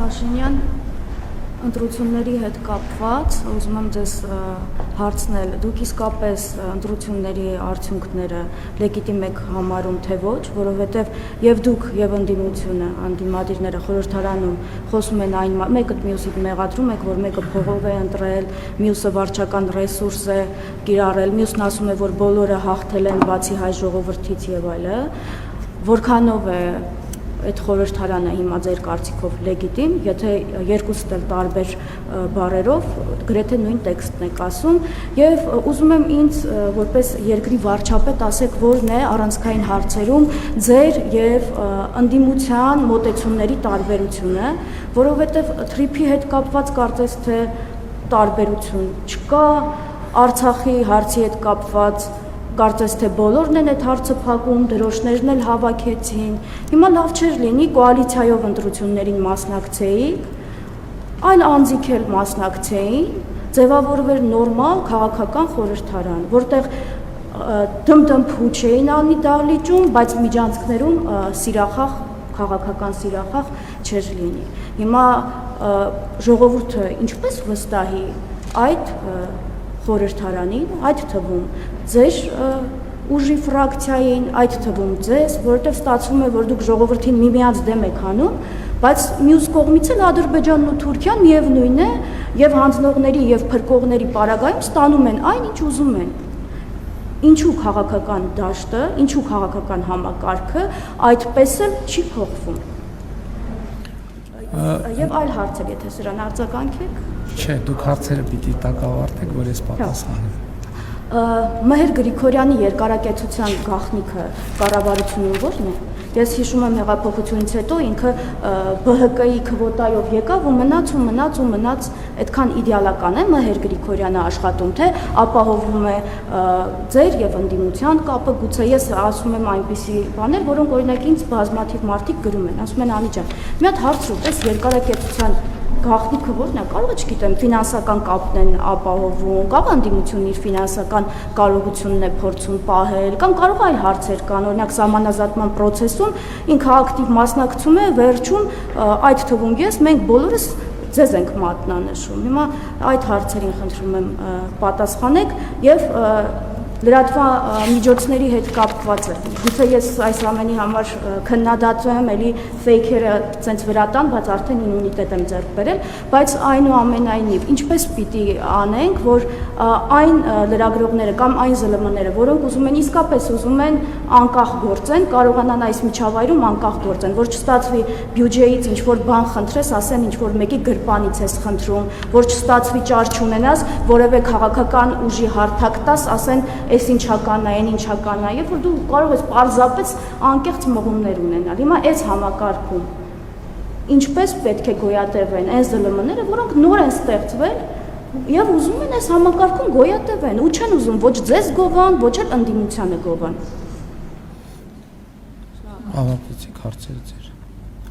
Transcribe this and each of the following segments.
Փաշինյան, ընտրությունների հետ կապված ուզում եմ ձեզ հարցնել, դուք իսկապես ընտրությունների արդյունքները լեգիտիմ եք համարում թե ոչ, որովհետև եւ դուք եւ ընդդիմությունը, անդիմադիրները խորհրդարանում խոսում են այն, մեկը մյուսի մեղադրում եք, որ մեկը փողով է ընտրել, մյուսը վարչական ռեսուրս է կիրառել, մյուսն ասում է, որ բոլորը հաղթել են բացի հայ ժողովրդից եւ այլը, որքանով է այդ խորհրդարանը հիմա ձեր կարծիքով լեգիտիմ, եթե երկուստ էլ տարբեր բառերով գրեթե նույն տեքստն եք ասում, եւ ուզում եմ ինձ որպես երկրի վարչապետ ասեք, որն է առանցքային հարցերում ձեր եւ ընդդիմության մոտեցումների տարբերությունը, որովհետեւ թրիփի հետ կապված կարծես թե տարբերություն չկա, Արցախի հարցի հետ կապված կարծես թե բոլորն են այդ հարցը փակում, դրոշներն էլ հավաքեցին, հիմա լավ չէր լինի կոալիցիայով ընտրություններին մասնակցեիք, այլ անձիկ էլ մասնակցեին, ձևավորվեր նորմալ քաղաքական խորհրդարան, որտեղ դմդմ փուչ էին անի դահլիճում, բայց միջանցքներում սիրախախ, քաղաքական սիրախախ չէր լինի, հիմա ժողովուրդը ինչպես վստահի այդ խորհրդարանին, այդ թվում ձեր ուժի ֆրակցիային, այդ թվում ձեզ, որովհետև ստացվում է, որ դուք ժողովրդին միմյանց դեմ եք անում, բայց մյուս կողմից էլ Ադրբեջանն ու Թուրքիան միևնույն է, եւ հանձնողների եւ փրկողների պարագայում ստանում են այն, ինչ ուզում են։ Ինչու քաղաքական դաշտը, ինչու քաղաքական համակարգը այդպես էլ չի փոխվում։ Եվ այլ հարցեր, եթե սրան արձագանքեք։ Չէ, դուք հարցերը պիտի տակավարտեք, որ ես պատասխանեմ։ Մհեր Գրիգորյանի երկարակեցության գաղտնիքը կառավարությունում ո՞րն է։ Ես հիշում եմ հեղափոխությունից հետո ինքը ԲՀԿ-ի քվոտայով եկավ ու մնաց, այդքան իդեալական է Մհեր Գրիգորյանը աշխատում, թե ապահովում է ձեր եւ ընդդիմության կապը, գուցե ես ասում եմ այնպիսի բաներ, որոնք օրինակ ինձ բազմաթիվ մարդիկ գրում են, ասում են Անի ջան, մի հատ հարց ուտես երկարակեցության գաղտնիքը ո՞րն է, կարող չգիտեմ, ֆինանսական կապն են ապահովում, կարող ընդդիմությունն իր ֆինանսական կարողությունն է փորձում պահել, կամ կարող այլ հարցեր կան, օրինակ սահմանազատման process-ում ինքը ակտիվ մասնակցում է, վերջում այդ թվում ես, մենք բոլորս ձեզ ենք մատնանշում։ Հիմա այդ հարցերին խնդրում եմ պատասխանեք եւ լրատվամիջոցների հետ կապված է։ Գուցե ես այս ամենի համար քննադատում եմ, էլի ֆեյքերը ցենց վրա տան, բայց արդեն իմունիտետ եմ ձեռք բերել, բայց այնուամենայնիվ ինչպես պիտի անենք, որ այն լրագրողները կամ այն ԶԼՄ-ները, որոնք ուզում են իսկապես ուզում են անկախ գործեն, կարողանան այս միջավայրում անկախ գործեն, որ չստացվի բյուջեից ինչ որ բան խնդրես, ասեն ինչ որ մեկի գրպանից ես խնդրում, որ չստացվի ճար չունենաս, որևէ քաղաքական ուժի հարթակ տաս, ասեն այս ինչական է, այն ինչական է, եւ որ դու կարող ես պարզապես անկեղծ մղումներ ունենալ։ Հիմա այս համակարգում ինչպես պետք է գոյատևեն այն ԶԼՄ-ները, որոնք նոր են ստեղծվել եւ ուզում են այս համակարգում գոյատևեն, ու չեն ուզում ոչ ձեզ գովան, ոչ էլ ընդդիմությանը գովան։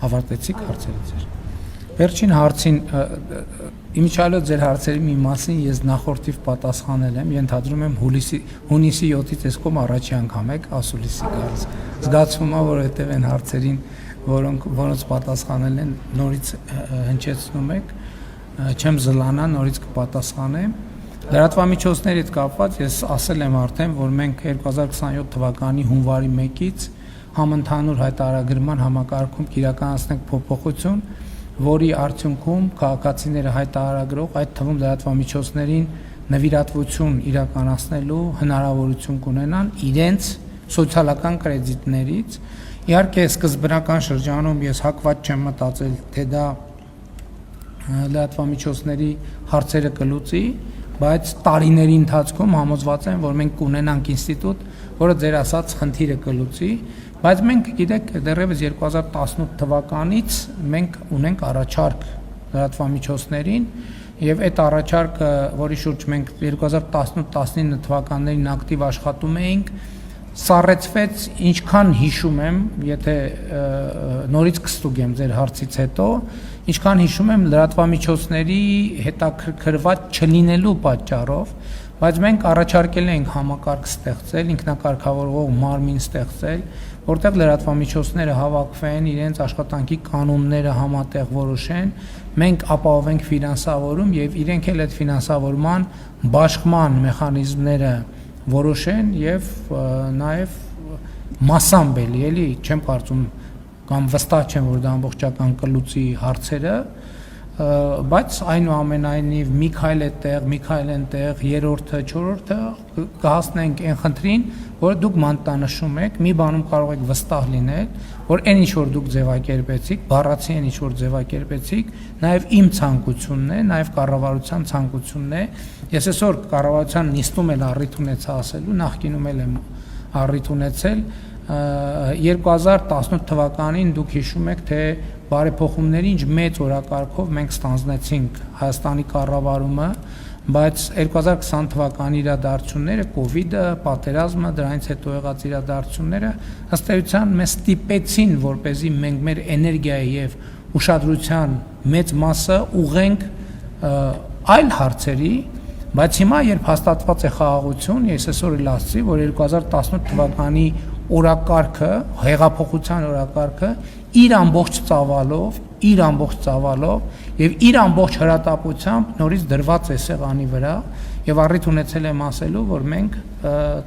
Ավարտեցիք հարցերը ձեր։ Վերջին հարցին իմիջիալոց ձեր հարցերի մի մասին ես նախորդիվ պատասխանել եմ, ենթադրում եմ հունիսի 7-ից այս կողմ առաջի անգամ եք ասուլիսի գալիս։ Զգացվում է, որ հետև են հարցերին, որոնց պատասխանել են, նորից հնչեցնում եք, չեմ զլանա, նորից կպատասխանեմ։ Լրատվամիջոցների հետ կապված ես ասել եմ արդեն, որ մենք 2027 թվականի հունվարի 1-ից համընդհանուր հայտարարագրման համակարգում կիրականացնենք փոփոխություն, որի արդյունքում քաղաքացիները հայտարարագրող, այդ թվում լրատվամիջոցներին նվիրատվություն իրականացնելու հնարավորություն կունենան իրենց սոցիալական կրեդիտներից։ Իհարկե, սկզբնական շրջանում ես հակված չեմ մտածել, թե դա լրատվամիջոցների հարցերը կլուծի, բայց տարիների ընթացքում համոզված եմ, որ մենք կունենանք ինստիտուտ, որը ձեր ասած խնդիրը կլուծի, բայց մենք գիտեք դեռևս 2018 թվականից մենք ունենք առաջարկ լրատվամիջոցներին եւ այդ առաջարկը, որի շուրջ մենք 2018-19 թվականներին ակտիվ աշխատում էինք, սառեցվեց, ինչքան հիշում եմ, եթե նորից կստուգեմ ձեր հարցից հետո, ինչքան հիշում եմ լրատվամիջոցների հետաքրքրված չլինելու պատճառով, բայց մենք առաջարկել ենք համակարգ ստեղծել, ինքնակարգավորող մարմին ստեղծել, որտեղ լրատվամիջոցները հավաքվեն, իրենց աշխատանքի կանոնները համատեղ որոշեն, մենք ապահովենք ֆինանսավորում եւ իրենք էլ այդ ֆինանսավորման բաշխման մեխանիզմները որոշեն եւ նաեւ մասամբ էլի, չեմ կարծում կամ վստահ չեմ, որ դա ամբողջական կլուծի հարցերը, բայց այնուամենայնիվ մի քայլ այդտեղ, մի քայլ այնտեղ, երրորդը, չորրորդը կհասնենք այն խնդրին, որ դուք մանտանշում եք, մի բանում կարող եք վստահ լինել, որ այն ինչ որ դուք ձևակերպեցիք, բառացի այն ինչ որ ձևակերպեցիք, նաև իմ ցանկությունն է, նաև կառավարության ցանկությունն է։ Ես այսօր կառավարության նիստում էլ առիթ ունեցա ասելու, նախկինում էլ եմ առիթ ունեցել 2018 թվականին դուք հիշում եք, թե բարեփոխումների ինչ մեծ օրակարգով մենք ստանձնեցինք Հայաստանի կառավարումը, բայց 2020 թվականի իրադարձությունները, կովիդը, պատերազմը, դրանից հետո եղած իրադարձությունները ըստ էության մեզ ստիպեցին, որպեսզի մենք մեր էներգիայի եւ ուշադրության մեծ մասը ուղենք այլ հարցերի, բայց հիմա երբ հաստատված է խաղաղություն, ես այսօր էլ ասացի, որ 2018 թվականի օրակարգը, հեղափոխության օրակարգը իր ամբողջ ծավալով եւ իր ամբողջ հրատապությամբ նորից դրված է սեղանի վրա եւ առիթ ունեցել եմ ասելու, որ մենք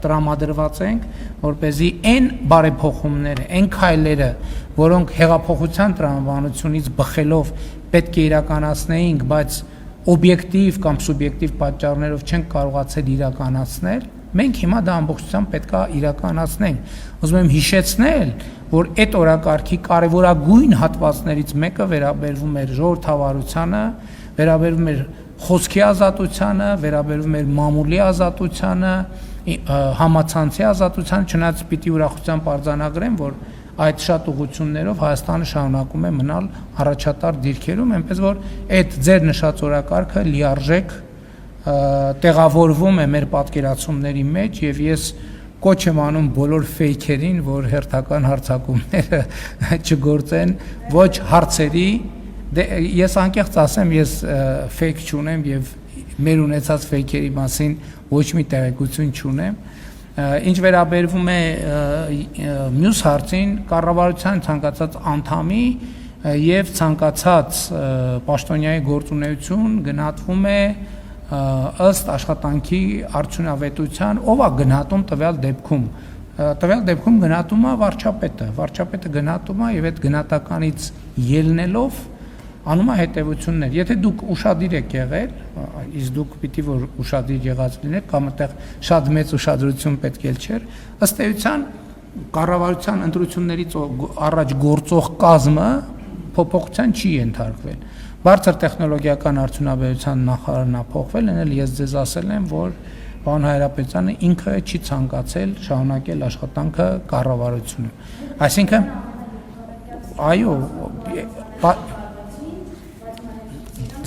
տրամադրված ենք, որպեսզի այն բարեփոխումները, այն քայլերը, որոնք հեղափոխության տրամաբանությունից բխելով պետք է իրականացնեինք, բայց օբյեկտիվ կամ սուբյեկտիվ պատճառներով չենք կարողացել իրականացնել, մենք հիմա դա ամբողջությամբ պետք է իրականացնենք։ Ուզում եմ հիշեցնել, որ այդ օրակարգի կարևորագույն հատվածներից մեկը վերաբերվում էր ժողովրդավարությանը, վերաբերվում էր խոսքի ազատությանը, վերաբերվում էր մամուլի ազատությանը, համացանցի ազատությանը, չնայած պիտի ուրախությամբ արձանագրեմ, որ այդ շատ ուղղություններով Հայաստանը շարունակում է մնալ առաջատար դիրքերում, այնպես որ այդ ձեր նշած օրակարգը լիարժեք տեղավորվում է մեր պատկերացումների մեջ եւ ես կոչ եմ անում բոլոր ֆեյքերին, որ հերթական հարցակումները չգործեն ոչ հարցերի, ես անկեղծ ասեմ, ես ֆեյք չունեմ եւ մեր ունեցած ֆեյքերի մասին ոչ մի տեղեկություն չունեմ։ Ինչ վերաբերվում է մյուս հարցին, կառավարության ցանկացած անդամի եւ ցանկացած պաշտոնյայի գործունեություն գնահատվում է ըստ աշխատանքի արդյունավետության, ով է գնահատում տվյալ դեպքում գնահատում է վարչապետը գնահատում է եւ այդ գնահատականից ելնելով անում է հետևություններ։ Եթե դուք ուշադիր եք եղել, իսկ դուք պիտի որ ուշադիր եղած լինեք, կամ այդտեղ շատ մեծ ուշադրություն պետք է չէր, ըստ էության կառավարության ընտրություններից առաջ գործող կազմը փոփոխության չի ենթարկվել։ Բարձր տեխնոլոգիական արդյունաբերության նախարարն է փոխվել, այն էլ ես ձեզ ասել եմ, որ պարոն Հայրապետյանը ինքը չի ցանկացել շարունակել աշխատանքը կառավարությունում։ Այսինքն այո,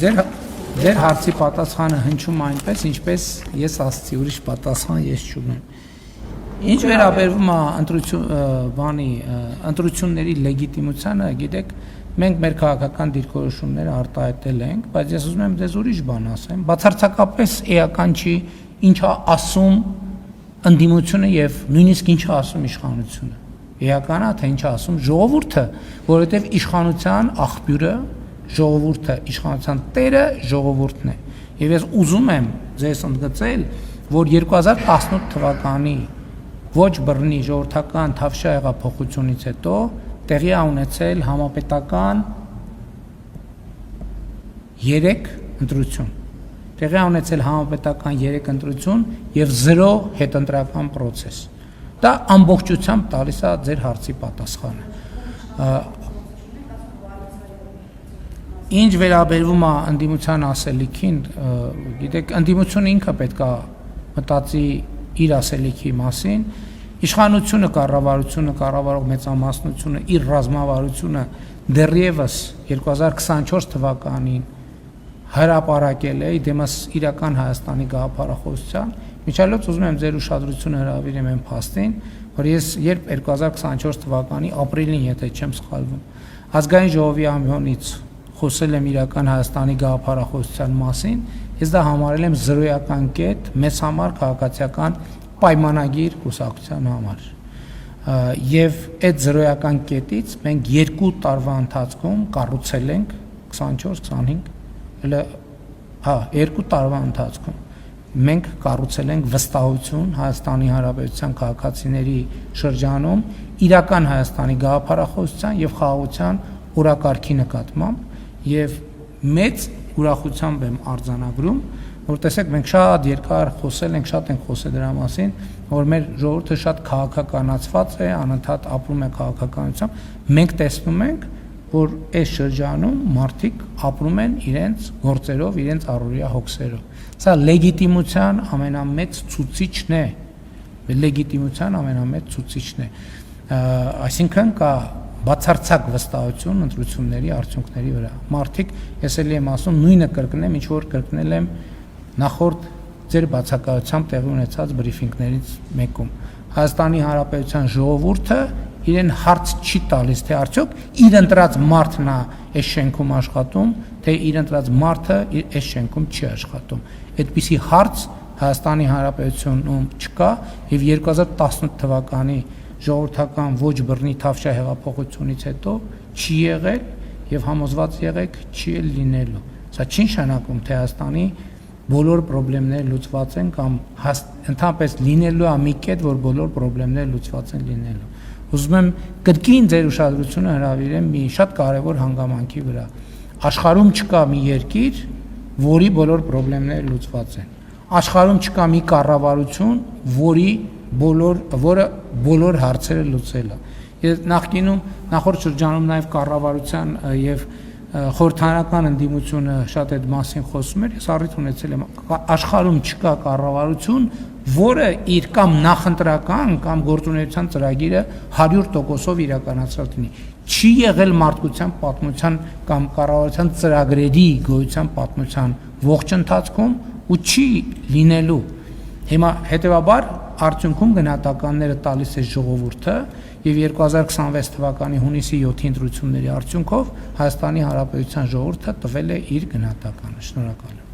ձեր հարցի պատասխանը հնչում այնպես, ինչպես ես ասացի, ուրիշ պատասխան ես չունեմ։ Ինչ վերաբերվում է ընտրությունների լեգիտիմությանը, գիտեք, մենք մեր քաղաքական դիրքորոշումները արտահայտել ենք, բայց ես ուզում եմ դες ուրիշ բան ասեմ, բացարձակապես էական չի ինչ է ասում ընդդիմությունը եւ նույնիսկ ինչ է ասում իշխանությունը։ Էական է, թե ինչ է ասում ժողովուրդը, որովհետեւ իշխանության աղբյուրը, ժողովուրդը, իշխանության տերը ժողովուրդն է։ Եվ ես ուզում եմ ձեզ ընդգծել, որ 2018 թվականի ոչ բռնի ժողովրդական թավշյա հեղափոխությունից հետո տեղի է ունեցել համապետական 3 ընտրություն։ Տեղի է ունեցել համապետական 3 ընտրություն եւ 0 հետընտրական process։ Դա ամբողջությամբ տալիս է ձեր հարցի պատասխանը։ Ինչ վերաբերվում է ընդդիմության ասելիքին, գիտեք, ընդդիմությունը ինքը պետք է մտածի իր ասելիքի մասին, իշխանությունը, կառավարությունը, կառավարող մեծամասնությունը, իր ռազմավարությունը դեռևս 2024 թվականին հրապարակել է դեմս իրական Հայաստանի գաղափարախոսության։ Միջալոց ուզում եմ ձեր ուշադրությունը հրավիրեմ այն փաստին, որ ես երբ 2024 թվականի ապրիլին, եթե չեմ սխալվում, ազգային ժողովի ամբիոնից խոսել եմ իրական Հայաստանի գաղափարախոսության մասին, ես դա համարել եմ զրոյական կետ մեզ համար քաղաքացիական պայմանագիր կուսակցության համար։ Եվ այդ զրոյական կետից մենք 2 տարվա ընթացքում կառուցել ենք 24-25, հա, 2 տարվա ընթացքում մենք կառուցել ենք վստահություն Հայաստանի Հանրապետության քաղաքացիների շրջանում իրական Հայաստանի գաղափարախոսության եւ խաղաղության օրակարգի նկատմամբ եւ մեծ ուրախությամբ եմ արձանագրում, որ տեսեք մենք շատ երկար խոսել ենք, շատ ենք խոսել դրա մասին, որ մեր ժողովուրդը շատ քաղաքականացված է, անընդհատ ապրում է քաղաքականությամբ, մենք տեսնում ենք, որ այս շրջանում մարդիկ ապրում են իրենց գործերով, իրենց առօրյա հոգսերով։ Սա լեգիտիմության ամենամեծ ցուցիչն է, լեգիտիմության ամենամեծ ցուցիչն է։ Այսինքն կա բացարձակ վստահություն ընտրությունների արդյունքների վրա։ Մարդիկ, ես էլի եմ ասում, նույնը կրկնեմ, ինչ որ կրկնել եմ նախորդ ձեր բացակայությամբ տեղի ունեցած բրիֆինգներից մեկում։ Հայաստանի Հանրապետության ժողովուրդը իրեն հարց չի տալիս, թե արդյոք իր ընտրած մարդն է այս շենքում աշխատում, թե իր ընտրած մարդը այս շենքում չի աշխատում։ Այդպիսի հարց Հայաստանի Հանրապետությունում չկա եւ 2018 թվականի ժողովրդական ոչ բռնի Թավշյա հեղափոխությունից հետո չի եղել եւ համոզված եղեք չի էլ լինելու։ Սա չի նշանակում, թե Հայաստանի բոլոր խնդիրները լուծված են կամ ընդհանրապես լինելու է մի կետ, որ բոլոր խնդիրները լուծված են լինելու։ Ուզում եմ կրկին ձեր ուշադրությունը հրավիրեմ մի շատ կարևոր հանգամանքի վրա։ Աշխարհում չկա մի երկիր, որի բոլոր խնդիրները լուծված են։ Աշխարհում չկա մի կառավարություն, որը բոլոր հարցերը լուծել է։ Ես նախորդ շրջանում նաև կառավարության եւ խորհրդարանական ընդդիմությունը շատ այդ մասին խոսում էր, ես առիթ ունեցել եմ, աշխարհում չկա կառավարություն, որը իր կամ նախընտրական կամ գործունեության ծրագիրը 100%-ով իրականացրած լինի։ Չի եղել մարդկության պատմության կամ կառավարության ծրագրերի գոյության պատմության ողջ ընթացքում ու չի լինելու։ Հիմա հետեւաբար արդյունքում գնահատականները տալիս է ժողովուրդը եւ 2026 թվականի հունիսի 7-ի ընտրությունների արդյունքով Հայաստանի Հանրապետության ժողովուրդը տվել է իր գնահատականը։ Շնորհակալ եմ։